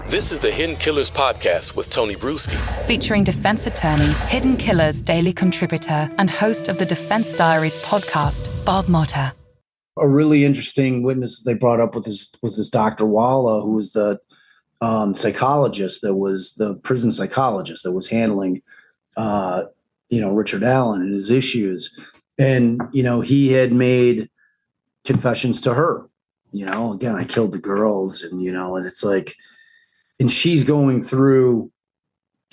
This is the Hidden Killers podcast with Tony Brueski. Featuring defense attorney, Hidden Killers daily contributor, and host of the Defense Diaries podcast, Bob Motta. A really interesting witness they brought up was this Dr. Walla, who was the psychologist that was the prison psychologist that was handling, Richard Allen and his issues. And, he had made confessions to her, again, I killed the girls and it's like, and she's going through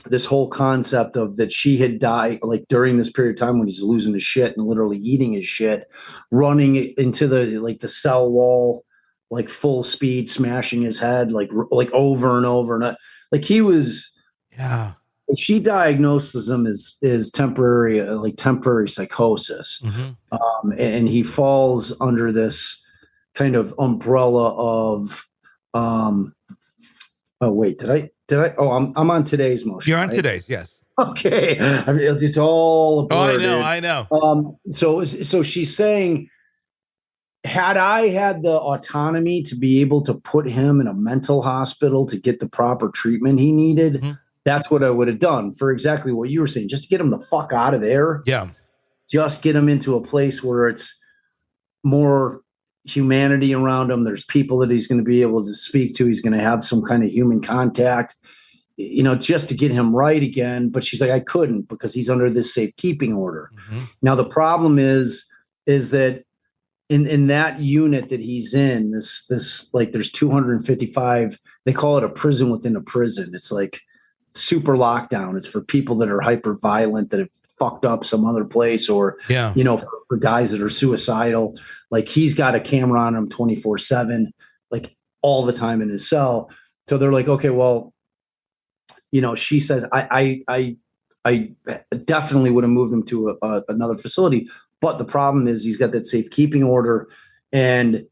this whole concept of that she had died like during this period of time when he's losing his shit and literally eating his shit, running into the cell wall, like full speed, smashing his head, like over and over. And like he was, yeah. She diagnosed him as temporary psychosis. Mm-hmm. And he falls under this kind of umbrella of, oh wait, did I? Oh, I'm on today's motion. You're on right? Today's, yes. Okay. I mean, it's all a blur, I know. So she's saying, had I had the autonomy to be able to put him in a mental hospital to get the proper treatment he needed, mm-hmm. That's what I would have done for exactly what you were saying, just to get him the fuck out of there. Yeah. Just get him into a place where it's more humanity around him. There's people that he's going to be able to speak to. He's going to have some kind of human contact, just to get him right again. But she's like, I couldn't because he's under this safekeeping order. Mm-hmm. Now, the problem is that in that unit that he's in, this like there's 255, they call it a prison within a prison. It's like super lockdown. It's for people that are hyper violent, that have fucked up some other place, or, for guys that are suicidal. Like he's got a camera on him 24/7, like all the time in his cell. So they're like, okay, well, she says, I definitely would have moved him to another facility. But the problem is he's got that safekeeping order. And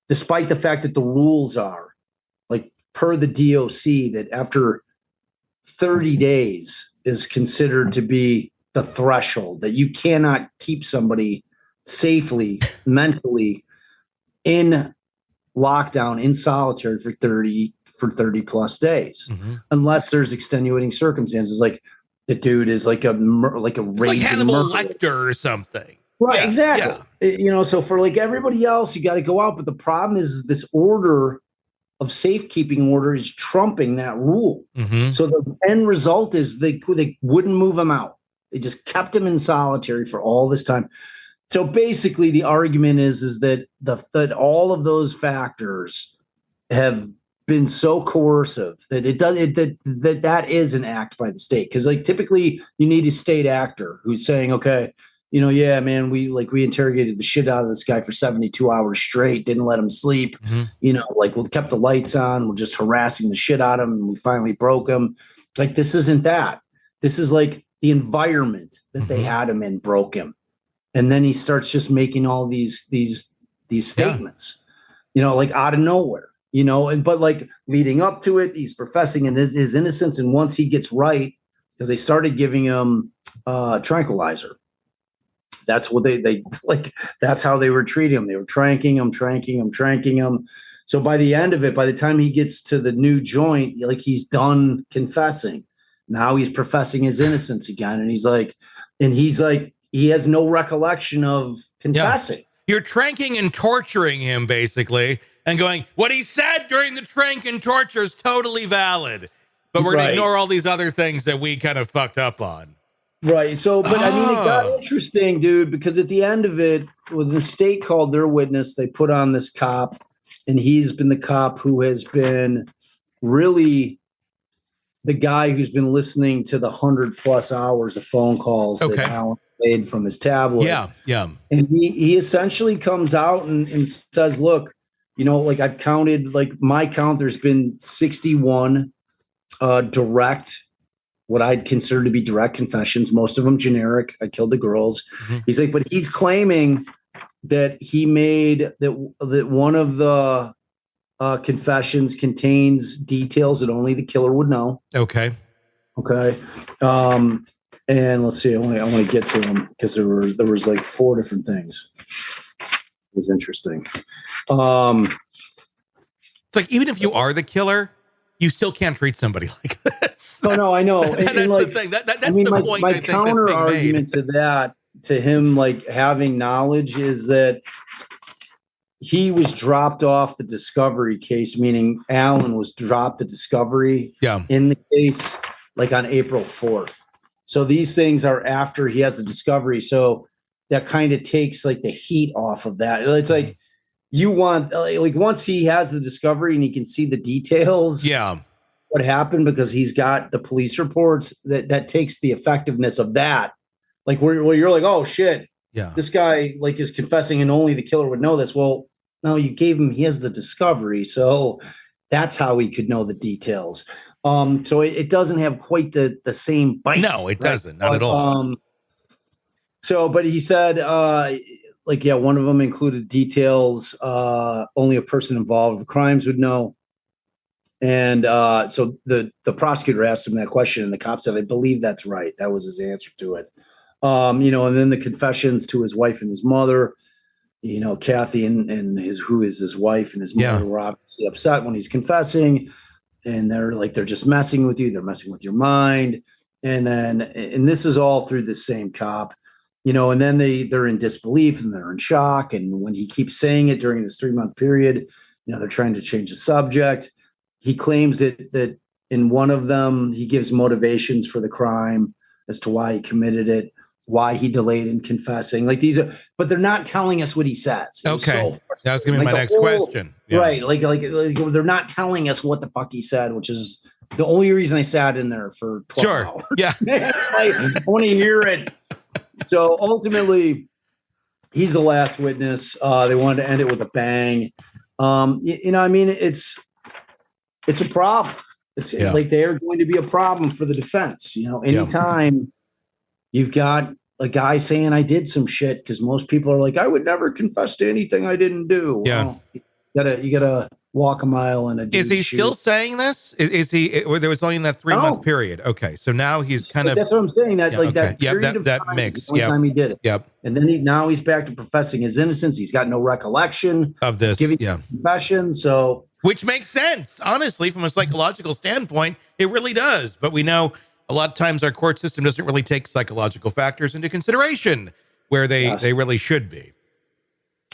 despite the fact that the rules are like per the DOC that after 30 days is considered to be the threshold, that you cannot keep somebody safely, mentally in lockdown, in solitary for 30 plus days, mm-hmm. unless there's extenuating circumstances. Like the dude is like a raging like Hannibal murderer. Lecter or something. Right, yeah, exactly. Yeah. So for like everybody else, you got to go out. But the problem is this order of safekeeping order is trumping that rule. Mm-hmm. So the end result is they wouldn't move him out. They just kept him in solitary for all this time. So basically the argument is that that all of those factors have been so coercive that that is an act by the state. Because like typically you need a state actor who's saying, okay, yeah, man, we interrogated the shit out of this guy for 72 hours straight, didn't let him sleep. Mm-hmm. We kept the lights on, we're just harassing the shit out of him, and we finally broke him. Like, this isn't that. This is like the environment that mm-hmm. they had him in broke him. And then he starts just making all these statements, like out of nowhere, but like leading up to it, he's professing in his innocence. And once he gets right, because they started giving him tranquilizer. That's what they like. That's how they were treating him. They were tranking him. So by the end of it, by the time he gets to the new joint, like he's done confessing. Now he's professing his innocence again. And he's like, he has no recollection of confessing. Yeah. You're tranking and torturing him basically and going, what he said during the trank and torture is totally valid, but we're going to ignore all these other things that we kind of fucked up on. Right. So, but I mean, it got interesting, dude, because at the end of it, when the state called their witness, they put on this cop, and he's been the cop who has been really the guy who's been listening to the 100+ hours of phone calls that Alan made from his tablet. Yeah. And he essentially comes out and says, look, I've counted, like my count, there's been 61 direct, what I'd consider to be direct confessions, most of them generic. I killed the girls. Mm-hmm. He's like, but he's claiming that he made that one of the confessions contains details that only the killer would know. Okay. And let's see, I want to get to them because there was like 4 different things. It was interesting. It's like, even if you are the killer, you still can't treat somebody like this. Oh, no, I know. That's like, the thing. That's I mean, the point. my counter argument to that, to him, like having knowledge, is that he was dropped off the discovery case, meaning Alan was dropped the discovery in the case, like on April 4th. So these things are after he has the discovery. So that kind of takes like the heat off of that. It's like, you want, like once he has the discovery and he can see the details, what happened, because he's got the police reports, that takes the effectiveness of that. Like where you're like, oh shit, this guy like is confessing and only the killer would know this. Well, no, you gave him, he has the discovery. So that's how he could know the details. So it doesn't have quite the same bite. No, it doesn't. Not at all. So, but he said, one of them included details only a person involved with crimes would know. And so the prosecutor asked him that question, and the cop said, I believe that's right. That was his answer to it. And then the confessions to his wife and his mother, Kathy and who is his wife and his mother were obviously upset when he's confessing. And they're just messing with you. They're messing with your mind. And this is all through the same cop. And then they're in disbelief and they're in shock. And when he keeps saying it during this 3-month period, they're trying to change the subject. He claims that in one of them, he gives motivations for the crime as to why he committed it, why he delayed in confessing. Like but they're not telling us what he says. Okay. That was going to be my next question. Yeah. Right. Like they're not telling us what the fuck he said, which is the only reason I sat in there for 12 hours. Yeah. I want to hear it. So ultimately, he's the last witness. They wanted to end it with a bang. It's a problem. It's like they're going to be a problem for the defense. Anytime you've got a guy saying I did some shit, because most people are like, I would never confess to anything I didn't do. Yeah. Well, you gotta walk a mile in a deep Is he shoe. still saying this? Is he, or there was only in that 3-month period? Okay. So now he's kind of, that's what I'm saying. That that period of that time mix. is the only time he did it. Yep. And then now he's back to professing his innocence. He's got no recollection of this. Giving confession. So, which makes sense, honestly, from a psychological standpoint, it really does. But we know a lot of times our court system doesn't really take psychological factors into consideration where they really should be.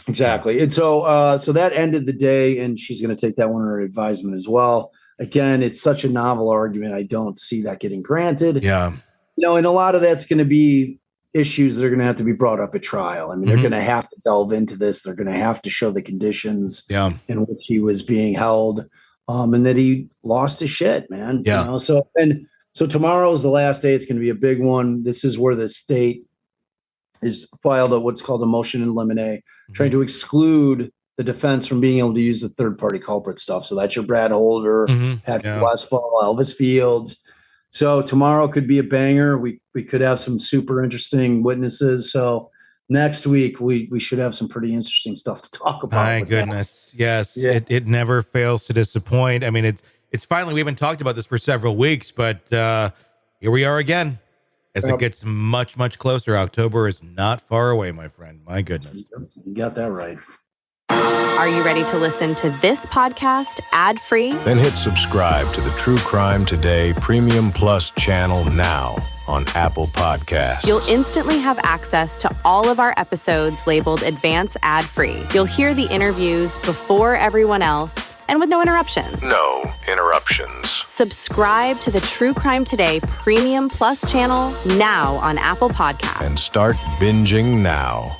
Exactly. And so that ended the day, and she's going to take that one under advisement as well. Again, it's such a novel argument. I don't see that getting granted. Yeah. And a lot of that's going to be issues that are going to have to be brought up at trial. I mean, they're going to have to delve into this. They're going to have to show the conditions in which he was being held, and that he lost his shit, man. Yeah. So tomorrow is the last day. It's going to be a big one. This is where the state is filed what's called a motion in limine, trying to exclude the defense from being able to use the third-party culprit stuff. So that's your Brad Holder, Patrick Westfall, Elvis Fields. So tomorrow could be a banger. We could have some super interesting witnesses. So next week we should have some pretty interesting stuff to talk about. My goodness. Yes. Yeah. It never fails to disappoint. I mean, it's finally, we haven't talked about this for several weeks, but here we are again. As it gets much, much closer, October is not far away, my friend. My goodness. You got that right. Are you ready to listen to this podcast ad-free? Then hit subscribe to the True Crime Today Premium Plus channel now on Apple Podcasts. You'll instantly have access to all of our episodes labeled Advance Ad-Free. You'll hear the interviews before everyone else and with no interruptions. No interruptions. Subscribe to the True Crime Today Premium Plus channel now on Apple Podcasts. And start binging now.